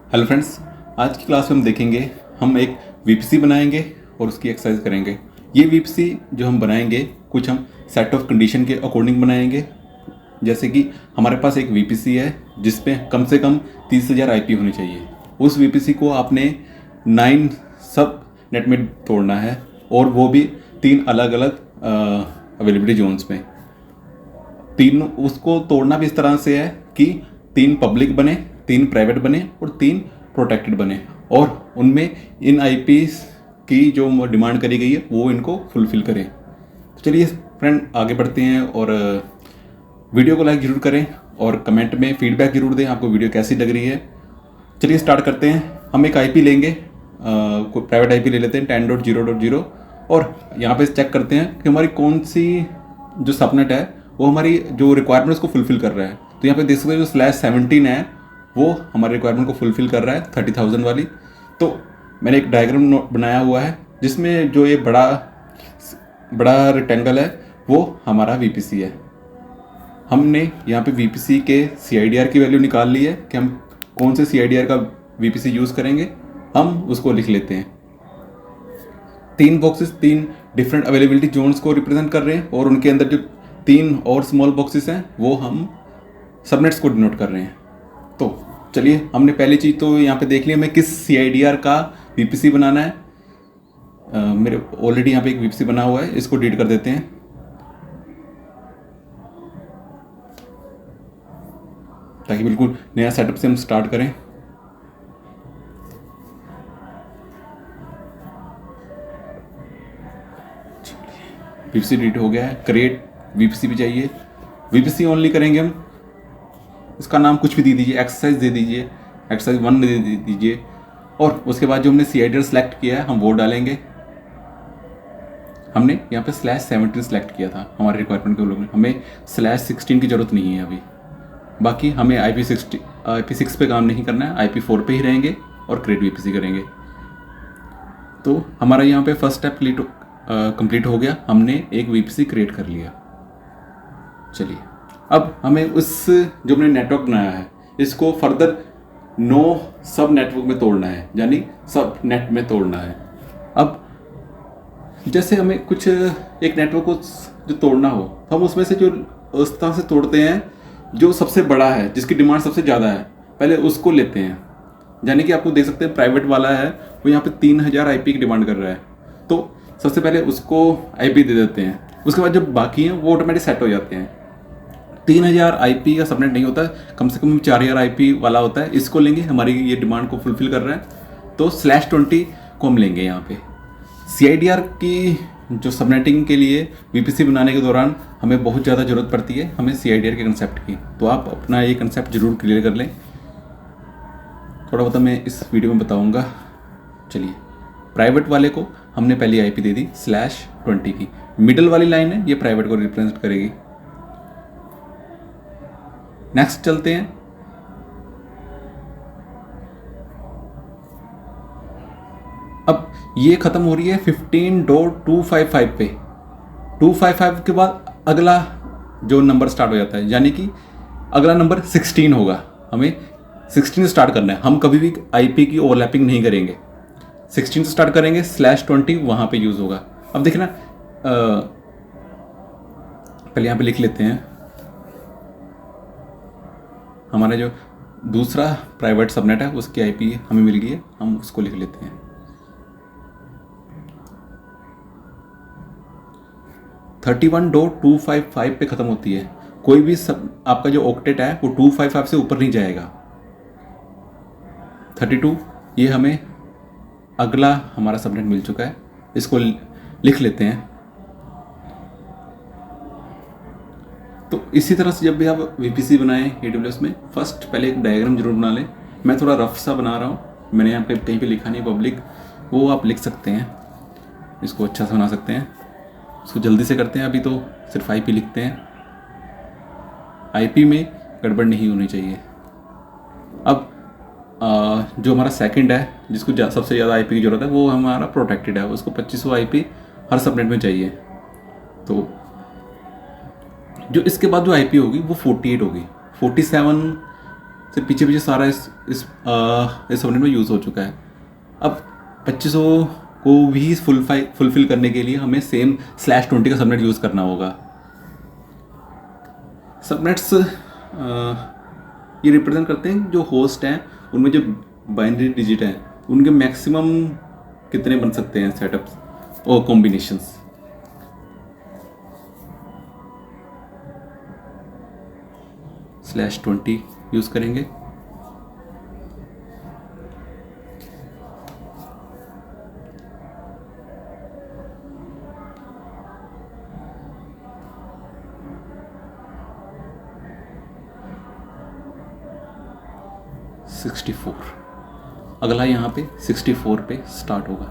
Hello friends, आज की class में हम देखेंगे। हम एक वीपीसी बनाएंगे और उसकी एक्सरसाइज करेंगे। ये वीपीसी जो हम बनाएंगे कुछ हम सेट ऑफ कंडीशन के अकॉर्डिंग बनाएंगे। जैसे कि हमारे पास एक वीपीसी है जिसमें कम से कम 30,000 आईपी होनी चाहिए। उस वीपीसी को आपने 9 सब नेट में तोड़ना है और वो भी 3 अलग अलग अवेलेबिलिटी जोन्स में। तीन उसको तोड़ना भी इस तरह से है कि 3 पब्लिक बने, 3 प्राइवेट बने और 3 प्रोटेक्टेड बने, और उनमें इन आईपीस की जो डिमांड करी गई है वो इनको फुलफिल करें। तो चलिए फ्रेंड, आगे बढ़ते हैं और वीडियो को लाइक ज़रूर करें और कमेंट में फीडबैक ज़रूर दें आपको वीडियो कैसी लग रही है। चलिए स्टार्ट करते हैं। हम एक आईपी लेंगे, कोई प्राइवेट आईपी ले लेते हैं 10.0.0 और यहाँ पे चेक करते हैं कि हमारी कौन सी जो सबनेट है वो हमारी जो रिक्वायरमेंट उसको फुलफिल कर रहा है। तो यहाँ पे देख सकते हैं जो /17 है वो हमारे रिक्वायरमेंट को फुलफिल कर रहा है 30,000 वाली। तो मैंने एक डायग्राम बनाया हुआ है जिसमें जो ये बड़ा रेक्टेंगल है वो हमारा वीपीसी है। हमने यहाँ पे वीपीसी के CIDR की वैल्यू निकाल ली है कि हम कौन से CIDR का वीपीसी यूज़ करेंगे। हम उसको लिख लेते हैं। 3 बॉक्सेस 3 डिफरेंट अवेलेबिलिटी जोन्स को रिप्रेजेंट कर रहे हैं और उनके अंदर जो 3 और स्मॉल बॉक्सेस हैं वो हम सबनेट्स को डिनोट कर रहे हैं। तो चलिए, हमने पहली चीज़ तो यहाँ पे देख लिया हमें किस CIDR का वीपीसी बनाना है। मेरे ऑलरेडी यहाँ पे एक वीपीसी बना हुआ है, इसको डिलीट कर देते हैं। ताकि बिल्कुल नया सेटअप से हम स्टार्ट करें। वीपीसी डिलीट हो गया है। क्रिएट वीपीसी भी चाहिए। वीपीसी ओनली करेंगे हम। इसका नाम कुछ भी दे दीजिए, एक्सरसाइज दे दीजिए, एक्सरसाइज 1 दे दीजिए। और उसके बाद जो हमने CIDR सेलेक्ट किया है हम वो डालेंगे। हमने यहाँ पे /17 सेलेक्ट किया था हमारे रिक्वायरमेंट के लोगों में। हमें /16 की ज़रूरत नहीं है अभी। बाकी हमें IP6 पे काम नहीं करना है, IP4 पे ही रहेंगे और क्रिएट वीपीसी करेंगे। तो हमारा यहाँ पे फर्स्ट स्टेप कंप्लीट हो गया। हमने एक वीपीसी क्रिएट कर लिया। चलिए, अब हमें उस जो हमने नेटवर्क बनाया है इसको फर्दर 9 सब नेटवर्क में तोड़ना है, यानी सब नेट में तोड़ना है। अब जैसे हमें कुछ एक नेटवर्क को जो तोड़ना हो तो हम उसमें से जो उस तरह से तोड़ते हैं जो सबसे बड़ा है, जिसकी डिमांड सबसे ज़्यादा है, पहले उसको लेते हैं। यानी कि आपको देख सकते हैं प्राइवेट वाला है वो यहाँ पे 3,000 आईपी की डिमांड कर रहा है, तो सबसे पहले उसको आईपी दे देते हैं। उसके बाद जब बाकी हैं वो ऑटोमेटिक सेट हो जाते हैं। 3,000 आईपी का सबनेट नहीं होता, कम से कम 4,000 आईपी वाला होता है। इसको लेंगे, हमारी ये डिमांड को फुलफिल कर रहा है। तो /20 को हम लेंगे। यहाँ पे CIDR की जो सबनेटिंग के लिए वीपीसी बनाने के दौरान हमें बहुत ज़्यादा ज़रूरत पड़ती है हमें CIDR के कंसेप्ट की। तो आप अपना ये कंसेप्ट ज़रूर क्लियर कर लें। थोड़ा बहुत मैं इस वीडियो में बताऊँगा। चलिए, प्राइवेट वाले को हमने पहली आईपी दे दी /20 की। मिडल वाली लाइन है ये प्राइवेट को रिप्रेजेंट करेगी। नेक्स्ट चलते हैं। अब ये खत्म हो रही है 15.255 पे। 255 के बाद अगला जो नंबर स्टार्ट हो जाता है, यानी कि अगला नंबर 16 होगा। हमें 16 से स्टार्ट करना है। हम कभी भी आईपी की ओवरलैपिंग नहीं करेंगे। 16 से स्टार्ट करेंगे, /20 वहाँ पे यूज़ होगा। अब देखिए ना, पहले यहाँ पे लिख लेते हैं। हमारा जो दूसरा प्राइवेट सबनेट है उसकी आईपी हमें मिल गई है, हम उसको लिख लेते हैं। 31.255 पे ख़त्म होती है। कोई भी सब आपका जो ऑक्टेट है वो 255 से ऊपर नहीं जाएगा। 32 ये हमें अगला हमारा सबनेट मिल चुका है, इसको लिख लेते हैं। तो इसी तरह से जब भी आप वीपीसी बनाएं AWS में, फर्स्ट पहले एक डायग्राम जरूर बना लें। मैं थोड़ा रफ सा बना रहा हूँ, मैंने यहाँ पे कहीं पे लिखा नहीं पब्लिक, वो आप लिख सकते हैं। इसको अच्छा से बना सकते हैं। इसको जल्दी से करते हैं, अभी तो सिर्फ आईपी लिखते हैं। आईपी में गड़बड़ नहीं होनी चाहिए। अब जो हमारा सेकंड है जिसको सबसे ज़्यादा आईपी की ज़रूरत है वो हमारा प्रोटेक्टेड है। उसको 2500 आईपी हर सबनेट में चाहिए। तो जो इसके बाद जो आईपी होगी वो 48 होगी। 47 से पीछे पीछे सारा इस सबनेट में यूज़ हो चुका है। अब 2500 को भी फुलफिल करने के लिए हमें सेम /20 का सबनेट यूज़ करना होगा। सबनेट्स ये रिप्रेजेंट करते हैं जो होस्ट हैं, उनमें जो बाइनरी डिजिट हैं उनके मैक्सिमम कितने बन सकते हैं सेटअप्स और कॉम्बिनेशंस। /20 यूज़ करेंगे। अगला यहाँ पे 64 पे स्टार्ट होगा।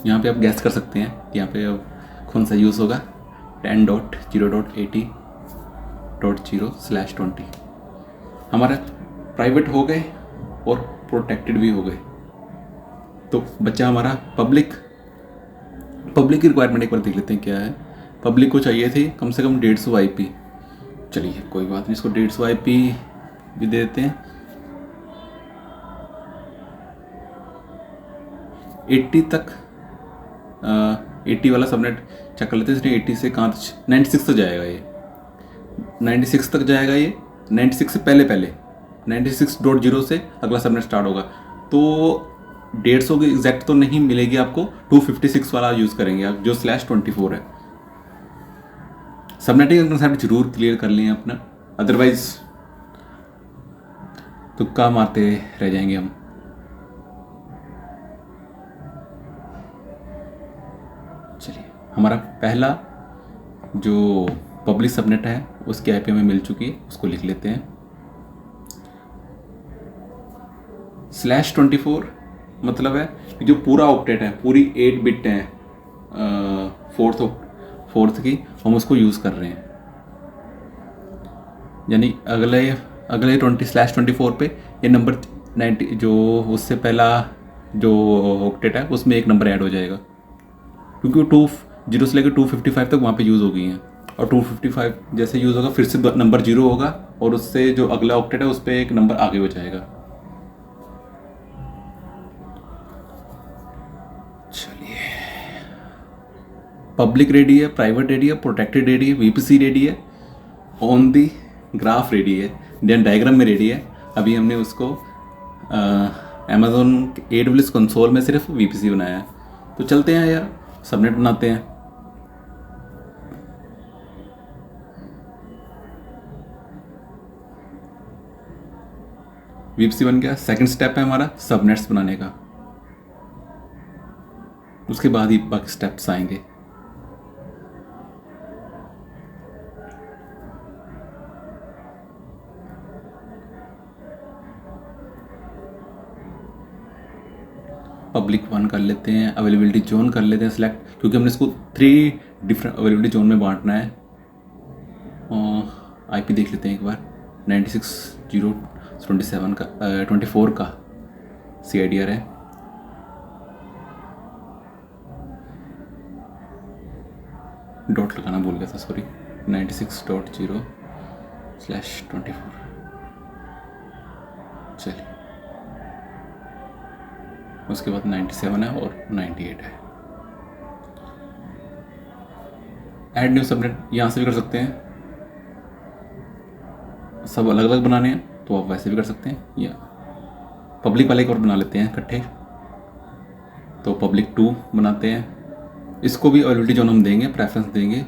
यहाँ पे आप गैस कर सकते हैं कि यहाँ पे अब कौन सा यूज़ होगा। 10.0.80.0/20 हमारा प्राइवेट हो गए और प्रोटेक्टेड भी हो गए। तो बच्चा हमारा पब्लिक की रिक्वायरमेंट एक बार देख लेते हैं क्या है। पब्लिक को चाहिए थी कम से कम 150 IP। चलिए कोई बात नहीं, इसको 150 IP भी दे देते हैं। 80 तक 80 वाला सबनेट चेक कर लेते हैं। इसने 80 से कहाँ 96 तक जाएगा ये, 96 तक जाएगा ये। 96 से पहले 96.0 से अगला सबनेट स्टार्ट होगा। तो 150 की एग्जैक्ट तो नहीं मिलेगी आपको, 256 वाला यूज़ करेंगे आप जो /24 है। सबनेटिंग का कंसेप्ट जरूर क्लियर कर लें अपना, अदरवाइज तुक्का मारते रह जाएंगे हम। चलिए हमारा पहला जो पब्लिक सबनेट है उसकी IP हमें मिल चुकी है, उसको लिख लेते हैं। /24 मतलब है कि जो पूरा ऑक्टेट है, पूरी 8 बिट है फोर्थ की, हम उसको यूज़ कर रहे हैं। यानी अगले /24 पे ये नंबर 90 जो उससे पहला जो ऑक्टेट है उसमें एक नंबर ऐड हो जाएगा, क्योंकि 20 से लेकर 255 तक वहाँ पे यूज़ हो गई हैं। और 255 जैसे यूज़ होगा फिर से नंबर 0 होगा और उससे जो अगला ऑक्टेट है उस पर एक नंबर आगे हो जाएगा। चलिए पब्लिक रेडी है, प्राइवेट रेडी है, प्रोटेक्टेड रेडी है, VPC रेडी है, ऑन दी ग्राफ रेडी है, देन डायग्राम में रेडी है। अभी हमने उसको Amazon AWS कंसोल में सिर्फ VPC बनाया है। तो चलते हैं यार सबनेट बनाते हैं। VPC बन गया। सेकंड स्टेप है हमारा सबनेट्स बनाने का, उसके बाद ही बाकी स्टेप्स आएंगे। पब्लिक 1 कर लेते हैं, अवेलेबिलिटी जोन कर लेते हैं सिलेक्ट, क्योंकि हमने इसको 3 डिफरेंट अवेलेबिलिटी जोन में बांटना है। IP देख लेते हैं एक बार। 96.0.27 का 24 का CIDR है। डॉट लगाना भूल गया था, सॉरी। 96.0/24। चलिए उसके बाद 97 है और 98 है। ऐड न्यू सबनेट यहाँ से भी कर सकते हैं, सब अलग अलग बनाने हैं तो आप वैसे भी कर सकते हैं, या पब्लिक वाले एक और बना लेते हैं इकट्ठे। तो पब्लिक 2 बनाते हैं। इसको भी अवेलेबिलिटी जोन हम देंगे, प्रेफरेंस देंगे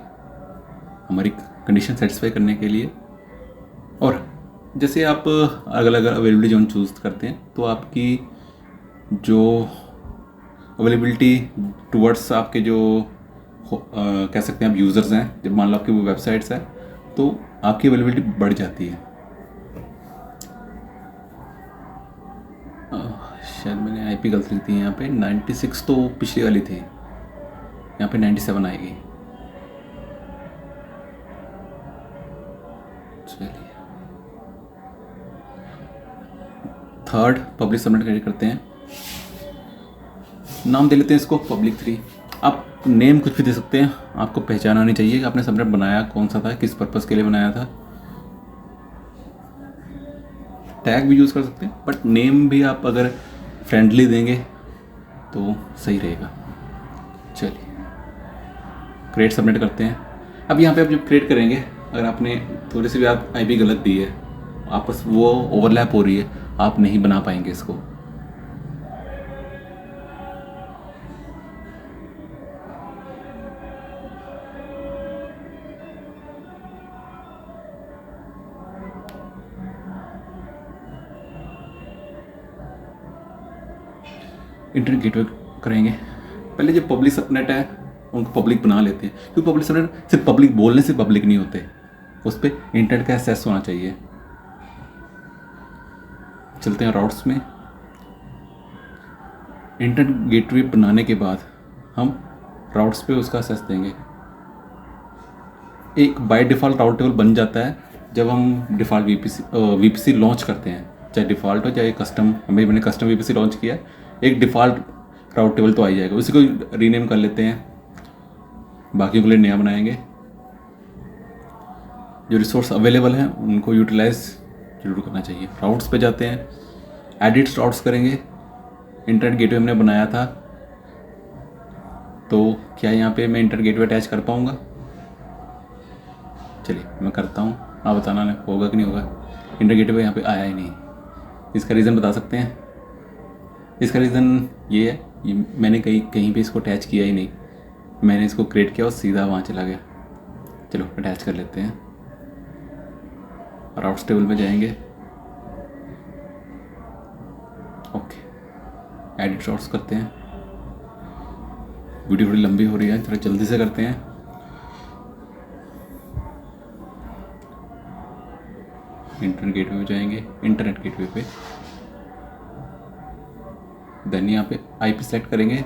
हमारी कंडीशन सेटिस्फाई करने के लिए। और जैसे आप अलग अलग अवेलेबिलिटी जोन चूज़ करते हैं तो आपकी जो अवेलेबिलिटी टुवर्ड्स आपके जो कह सकते हैं आप यूज़र्स हैं, जब मान लो आपकी वो वेबसाइट्स है तो आपकी अवेलेबिलिटी बढ़ जाती है। शायद मैंने IP गलती दी है यहाँ पे। 96 तो पिछली वाली थी, यहाँ पे 97 आएगी। चलिए थर्ड पब्लिक सबनेट क्रिएट करते हैं। नाम दे लेते हैं इसको पब्लिक 3। आप नेम कुछ भी दे सकते हैं, आपको पहचान आनी चाहिए कि आपने सबनेट बनाया कौन सा था, किस पर्पज़ के लिए बनाया था। टैग भी यूज़ कर सकते हैं, बट नेम भी आप अगर फ्रेंडली देंगे तो सही रहेगा। चलिए क्रिएट सबमिट करते हैं। अब यहाँ पे आप जब क्रिएट करेंगे, अगर आपने थोड़ी सी भी आप आईपी गलत दी है, आपस वो ओवरलैप हो रही है, आप नहीं बना पाएंगे इसको। इंटरनेट गेटवे करेंगे। पहले जो पब्लिक सबनेट है उनको पब्लिक बना लेते हैं, क्योंकि पब्लिक सबनेट सिर्फ पब्लिक बोलने से पब्लिक नहीं होते, उस पर इंटरनेट का एक्सेस होना चाहिए। चलते हैं राउट्स में। इंटरनेट गेटवे बनाने के बाद हम राउट्स पे उसका एक्सेस देंगे। एक बाय डिफ़ॉल्ट राउट टेबल बन जाता है जब हम डिफ़ॉल्ट वीपीसी लॉन्च करते हैं, चाहे डिफ़ॉल्ट हो चाहे कस्टम। मैंने कस्टम वीपीसी लॉन्च किया, एक डिफ़ॉल्ट राउट टेबल तो आ ही जाएगा, उसी को रीनेम कर लेते हैं, बाकी के लिए नया बनाएंगे। जो रिसोर्स अवेलेबल हैं उनको यूटिलाइज जरूर करना चाहिए। राउट्स पे जाते हैं, एडिट राउट्स करेंगे। इंटरनेट गेटवे हमने बनाया था, तो क्या यहाँ पे मैं इंटरनेट गेटवे अटैच कर पाऊँगा? चलिए मैं करता हूँ, आप बताना होगा कि नहीं होगा। इंटरनेट गेटवे यहाँ पे आया ही नहीं। इसका रीज़न बता सकते हैं? इसका रीज़न ये है, ये मैंने कहीं पे इसको अटैच किया ही नहीं। मैंने इसको क्रिएट किया और सीधा वहाँ चला गया। चलो अटैच कर लेते हैं। राउट्स टेबल में जाएंगे, ओके, एडिट राउट्स करते हैं। वीडियो थोड़ी लंबी हो रही है, थोड़ा जल्दी से करते हैं। इंटरनेट गेटवे में जाएंगे, इंटरनेट गेटवे पे देन यहाँ पे आईपी सेलेक्ट करेंगे।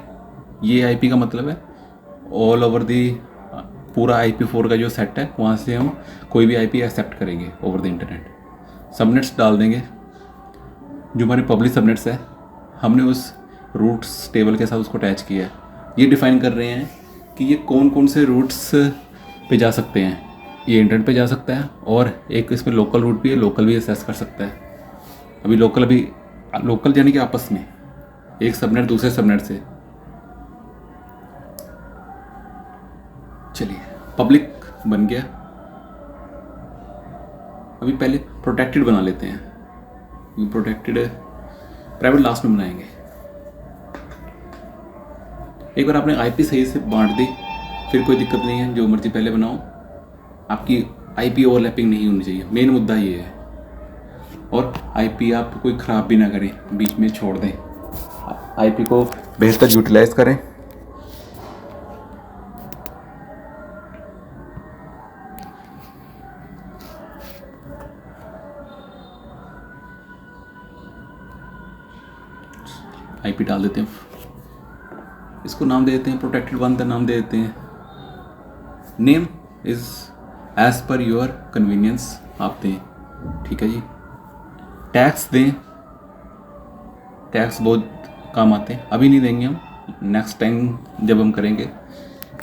ये आईपी का मतलब है ऑल ओवर दी, पूरा IP4 का जो सेट है वहाँ से हम कोई भी आईपी एक्सेप्ट करेंगे ओवर द इंटरनेट। सबनेट्स डाल देंगे, जो हमारे पब्लिक सबनेट्स है हमने उस रूट्स टेबल के साथ उसको अटैच किया है। ये डिफाइन कर रहे हैं कि ये कौन कौन से रूट्स पे जा सकते हैं। ये इंटरनेट पे जा सकता है, और एक इसमें लोकल रूट भी है, लोकल भी एक्सेस कर सकता है। अभी लोकल यानी कि आपस में एक सबनेट दूसरे सबनेट से। चलिए पब्लिक बन गया। अभी पहले प्रोटेक्टेड बना लेते हैं। प्रोटेक्टेड प्राइवेट लास्ट में बनाएंगे। एक बार आपने आईपी सही से बांट दी, फिर कोई दिक्कत नहीं है, जो मर्जी पहले बनाओ, आपकी आईपी ओवरलैपिंग नहीं होनी चाहिए। मेन मुद्दा ये है। और आईपी आप कोई ख़राब भी ना करें, बीच में छोड़ दें। आईपी को बेहतर यूटिलाइज करें। आईपी डाल देते हैं, इसको नाम दे देते हैं प्रोटेक्टेड 1 नाम दे देते हैं। Name is as per your convenience आप दें, ठीक है जी। टैक्स दें, टैक्स बहुत काम आते हैं, अभी नहीं देंगे हम, नेक्स्ट टाइम जब हम करेंगे,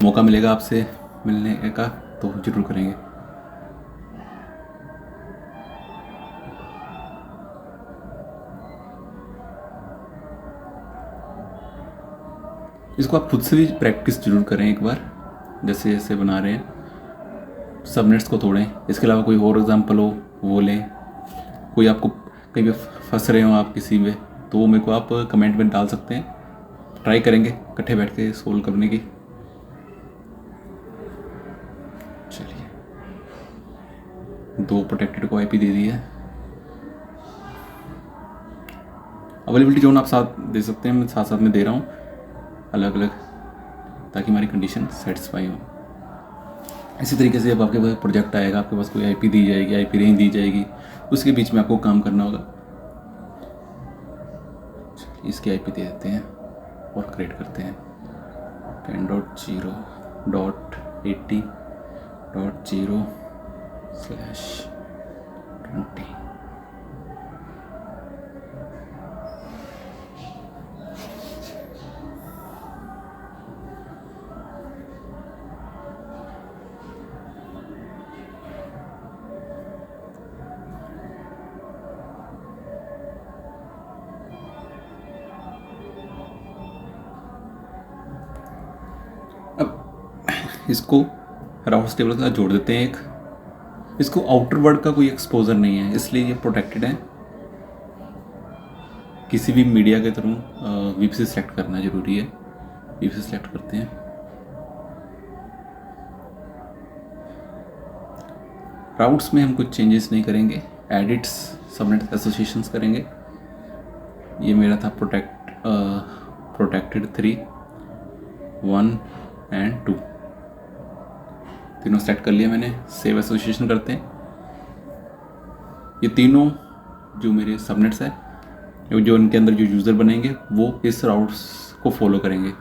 मौका मिलेगा आपसे मिलने का तो जरूर करेंगे। इसको आप खुद से भी प्रैक्टिस जरूर करें एक बार, जैसे जैसे बना रहे हैं। सबनेट्स को तोड़ें, इसके अलावा कोई और एग्जांपल हो वो लें। कोई आपको कहीं पे फंस रहे हो आप किसी में, तो वो मेरे को आप कमेंट में डाल सकते हैं, ट्राई करेंगे इकट्ठे बैठ के सोल्व करने की। चलिए 2 प्रोटेक्टेड को आईपी दे दी है। अवेलेबिलिटी जोन आप साथ दे सकते हैं, मैं साथ साथ में दे रहा हूँ अलग अलग, ताकि हमारी कंडीशन सेटिस्फाई हो। इसी तरीके से जब आपके पास प्रोजेक्ट आएगा, आपके पास कोई आईपी दी जाएगी, आईपी रेंज दी जाएगी, उसके बीच में आपको काम करना होगा। इसकी आईपी दे देते हैं और क्रिएट करते हैं 10.0.80.0/20। इसको राउट्स टेबल के साथ जोड़ देते हैं एक। इसको आउटर वर्ल्ड का कोई एक्सपोजर नहीं है, इसलिए ये प्रोटेक्टेड है। किसी भी मीडिया के थ्रू वीपीसी सेलेक्ट करना जरूरी है। वीपीसी सेलेक्ट करते हैं। राउट्स में हम कुछ चेंजेस नहीं करेंगे, एडिट्स सबनेट एसोसिएशंस करेंगे। ये मेरा था प्रोटेक्टेड 3, 1 एंड 2, तीनों सेट कर लिया मैंने। सेव एसोसिएशन करते हैं। ये तीनों जो मेरे सबनेट्स है, जो इनके अंदर जो यूज़र बनेंगे वो इस राउट्स को फॉलो करेंगे।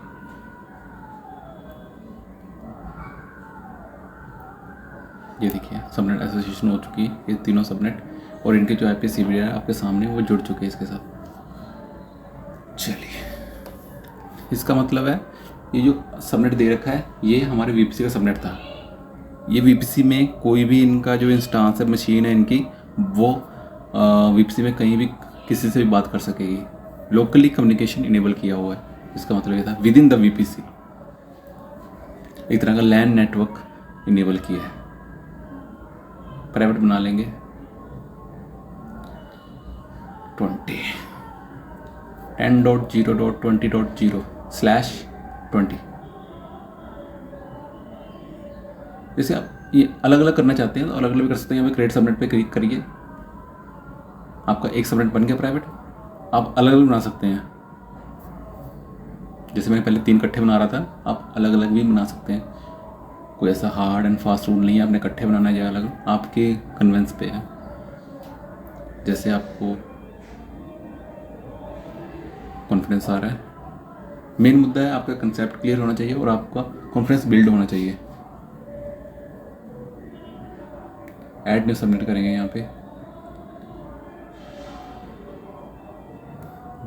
ये देखिए सबनेट एसोसिएशन हो चुकी है, ये तीनों सबनेट, और इनके जो आईपी सीबीडी है आपके सामने वो जुड़ चुके हैं इसके साथ। चलिए, इसका मतलब है ये जो सबनेट दे रखा है ये हमारे वीपीसी का सबनेट था। ये वीपीसी में कोई भी इनका जो इंस्टांस है, मशीन है इनकी, वो वीपीसी में कहीं भी किसी से भी बात कर सकेगी। लोकली कम्युनिकेशन इनेबल किया हुआ है। इसका मतलब ये था विद इन द वीपीसी एक तरह का लैन नेटवर्क इनेबल किया है। प्राइवेट बना लेंगे 10.0.20.0/20। जैसे आप ये अलग अलग करना चाहते हैं तो अलग अलग भी कर सकते हैं। यहाँ पे क्रिएट सबनेट पे क्लिक करिए, आपका एक सबनेट बन गया प्राइवेट। आप अलग अलग बना सकते हैं। जैसे मैंने पहले 3 इकट्ठे बना रहा था, आप अलग अलग भी बना सकते हैं। कोई ऐसा हार्ड एंड फास्ट रूल नहीं है आपने इकट्ठे बनाना है या अलग, आपके कन्वेंस पे है। जैसे आपको कॉन्फिडेंस आ रहा है। मेन मुद्दा है आपका कंसेप्ट क्लियर होना चाहिए और आपका कॉन्फिडेंस बिल्ड होना चाहिए। ऐड न्यू सबमिट करेंगे यहाँ पे।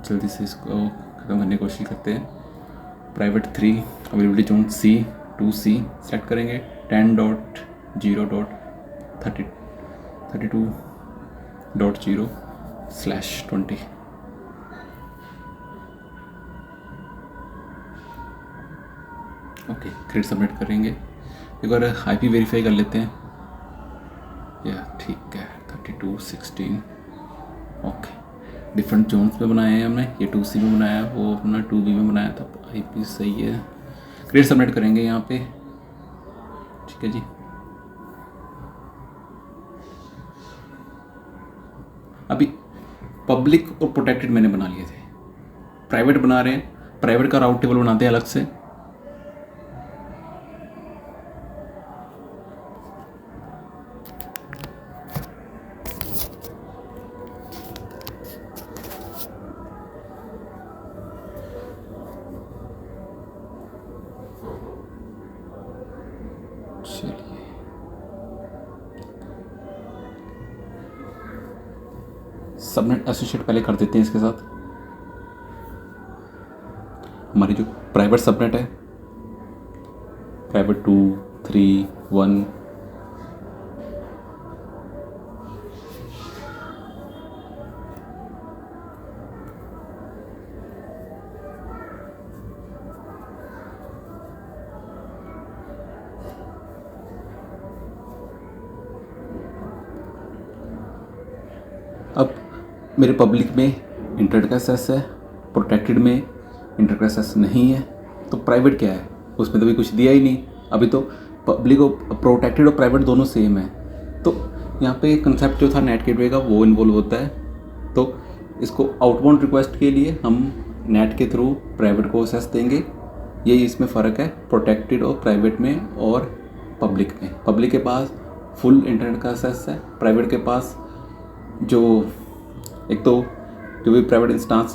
जल्दी से इसको ख़त्म करने की कोशिश करते हैं। Private 3 availability zone C2C select करेंगे। 10.0.32.0/20। ओके, क्रिएट सबमिट करेंगे। एक बार आईपी वेरीफाई कर लेते हैं। या ठीक है, 32.16। ओके, डिफरेंट जोन्स में बनाए हैं हमने। ये 2C में बनाया, वो अपना 2B में बनाया था। आईपी सही है। क्रिएट सबमिट करेंगे यहाँ पे। ठीक है जी। अभी पब्लिक और प्रोटेक्टेड मैंने बना लिए थे। प्राइवेट बना रहे हैं, प्राइवेट का राउट टेबल बनाते हैं अलग से। सबनेट एसोसिएट पहले कर देते हैं इसके साथ। हमारी जो प्राइवेट सबनेट है, प्राइवेट 2, 3, 1, अब मेरे पब्लिक में इंटरनेट का एक्सेस है, प्रोटेक्टेड में इंटरनेट का एक्सेस नहीं है, तो प्राइवेट क्या है? उसमें तो भी कुछ दिया ही नहीं। अभी तो पब्लिक और प्रोटेक्टेड और प्राइवेट दोनों सेम है। तो यहाँ पे कंसेप्ट जो था नेट गेटवे का वो इन्वॉल्व होता है। तो इसको आउटबाउंड रिक्वेस्ट के लिए हम नेट के थ्रू प्राइवेट को एक्सेस देंगे। यही इसमें फ़र्क है प्रोटेक्टेड और प्राइवेट में और पब्लिक में। पब्लिक के पास फुल इंटरनेट का एक्सेस है, प्राइवेट के पास जो एक तो जो भी प्राइवेट इंस्टांस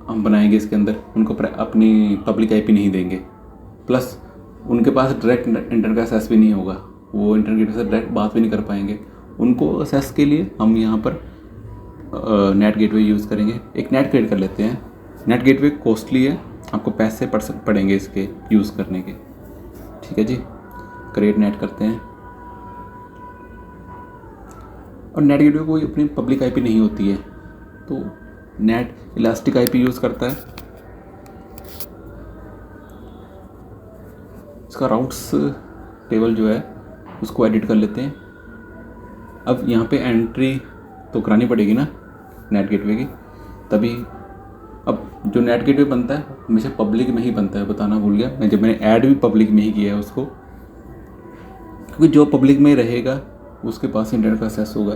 हम बनाएंगे इसके अंदर उनको अपनी पब्लिक आईपी नहीं देंगे, प्लस उनके पास डायरेक्ट इंटरनेट का एक्सेस भी नहीं होगा। वो इंटरनेट से डायरेक्ट बात भी नहीं कर पाएंगे। उनको एक्सेस के लिए हम यहाँ पर नेट गेटवे यूज़ करेंगे। एक नेट क्रिएट कर लेते हैं। नेट गेटवे कॉस्टली है, आपको पैसे पड़ेंगे इसके यूज़ करने के। ठीक है जी, क्रिएट नेट करते हैं। और नेट गेटवे कोई अपनी पब्लिक आईपी नहीं होती है, तो नेट इलास्टिक आईपी यूज़ करता है। इसका राउट्स टेबल जो है उसको एडिट कर लेते हैं। अब यहाँ पे एंट्री तो करानी पड़ेगी ना नेट गेटवे की, तभी। अब जो नेट गेटवे बनता है हमेशा पब्लिक में ही बनता है, बताना भूल गया मैं, जब मैंने ऐड भी पब्लिक में ही किया है उसको, क्योंकि जो पब्लिक में रहेगा उसके पास इंटरनेट का एक्सेस होगा,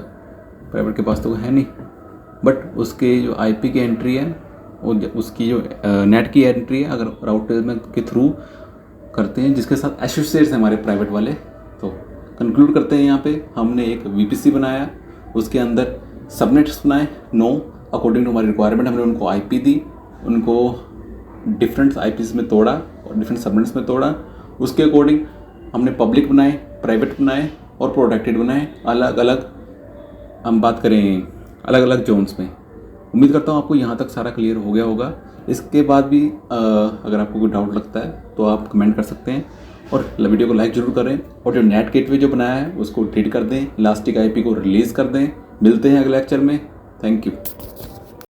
प्राइवेट के पास तो है नहीं। बट उसके जो आईपी की एंट्री है और उसकी जो नेट की एंट्री है, अगर राउटर में के थ्रू करते हैं जिसके साथ एसोसिएट्स हैं हमारे प्राइवेट वाले, तो कंक्लूड करते हैं यहाँ पे हमने एक वीपीसी बनाया, उसके अंदर सबनेट्स बनाए 9 अकॉर्डिंग टू हमारी रिक्वायरमेंट। हमने उनको आईपी दी, उनको डिफरेंट आईपीस में तोड़ा और डिफरेंट सबनेट्स में तोड़ा। उसके अकॉर्डिंग हमने पब्लिक बनाए, प्राइवेट बनाए और प्रोटेक्टेड बनाए, अलग अलग हम बात करें अलग अलग जोन्स में। उम्मीद करता हूँ आपको यहाँ तक सारा क्लियर हो गया होगा। इसके बाद भी अगर आपको कोई डाउट लगता है तो आप कमेंट कर सकते हैं और वीडियो को लाइक ज़रूर करें, और जो नेट गेटवे जो बनाया है उसको डिलीट कर दें, इलास्टिक आईपी को रिलीज़ कर दें। मिलते हैं अगले लेक्चर में। Thank you.